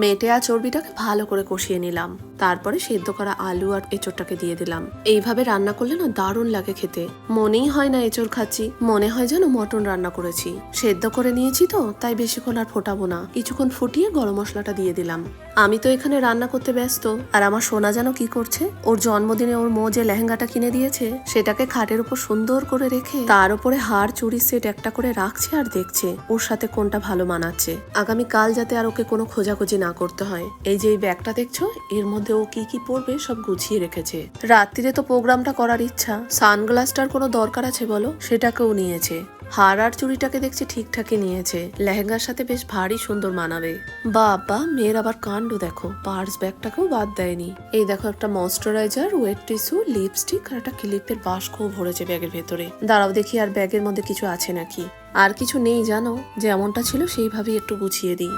মেটে আর চর্বিটাকে ভালো করে কষিয়ে নিলাম। তারপরে সেদ্ধ করা আলু আর এঁচোড়টাকে দিয়ে দিলাম। এইভাবে রান্না করলে না দারুণ লাগে খেতে। মনেই হয় না এঁচোড় খাচ্ছি, মনে হয় যেন মটন রান্না করেছি। সেদ্ধ করে নিয়েছি তো তাই বেশিক্ষণ আর ফোটাবো না, কিছুক্ষণ ফুটিয়ে গরম মশলাটা দিয়ে দিলাম। আমি তো এখানে রান্না করতে ব্যস্ত, আর আমার সোনা যেন কি করছে, ওর জন্মদিনে ওর মো যে লেহেঙ্গাটা কিনে দিয়েছে সেটাকে খাটের উপর সুন্দর করে রেখে তার উপরে হার চুড়ি সেট একটা করে রাখছে আর দেখছে ওর সাথে কোনটা ভালো মানাচ্ছে। আগামীকাল যাতে আর ওকে কোনো খোঁজাখুঁজি না করতে হয়। এই যে এই ব্যাগটা দেখছো, এর মধ্যে ও কি কি পরবে সব গুছিয়ে রেখেছে। রাত্রিরে তো প্রোগ্রামটা করার ইচ্ছা, সানগ্লাসটার কোনো দরকার আছে বলো, সেটাকেও নিয়েছে। হার আর চুড়িটাকে দেখছি ঠিকঠাকই নিয়েছে, লেহেঙ্গার সাথে বেশ ভারী সুন্দর মানাবে। বাবা, মেয়ের আবার কাণ্ড দেখো, পার্স ব্যাগটাকেও বাদ দেয়নি। এই দেখো, একটা ময়েশ্চারাইজার, ওয়েট টিস্যু, লিপস্টিক আর একটা ক্লিপের বাস্কও ভরেছে ব্যাগের ভেতরে। দাঁড়াও দেখি আর ব্যাগের মধ্যে কিছু আছে নাকি। আর কিছু নেই জানো, যেমনটা ছিল সেইভাবেই একটু গুছিয়ে দিই।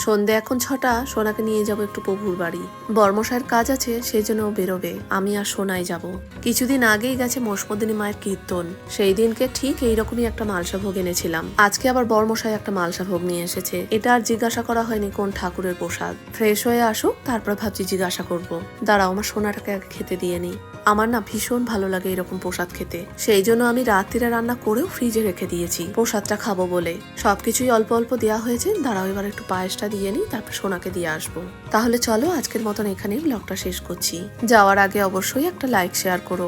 সন্ধে এখন 6টা, সোনাকে নিয়ে যাব একটু প্রভুর বাড়ি। বর্মশায়ের কাজ আছে, সেই জন্য ও বেরোবে, আমি আর সোনাই যাব। কিছুদিন আগেই গেছে মসমদিনী মায়ের কীর্তন, সেই দিনকে ঠিক এইরকমই একটা মালসা ভোগ এনেছিলাম। আজকে আবার বর্মশাই একটা মালসা ভোগ নিয়ে এসেছে। এটা আর জিজ্ঞাসা করা হয়নি কোন ঠাকুরের প্রসাদ। ফ্রেশ হয়ে আসুক, তারপর ভাবছি জিজ্ঞাসা করব। দাঁড়াও, আমার সোনাটাকে আগে খেতে দিয়ে নি। আমার না ভীষণ ভালো লাগে এরকম প্রসাদ খেতে, সেই জন্য আমি রাত্রিরে রান্না করেও ফ্রিজে রেখে দিয়েছি প্রসাদটা খাবো বলে। সবকিছুই অল্প অল্প দেওয়া হয়েছে। দাঁড়াও, এবার একটু পায়েসটা দিয়ে নিই, তারপর সোনাকে দিয়ে আসবো। তাহলে চলো, আজকের মতন এখানেই ব্লগটা শেষ করছি। যাওয়ার আগে অবশ্যই একটা লাইক শেয়ার করো।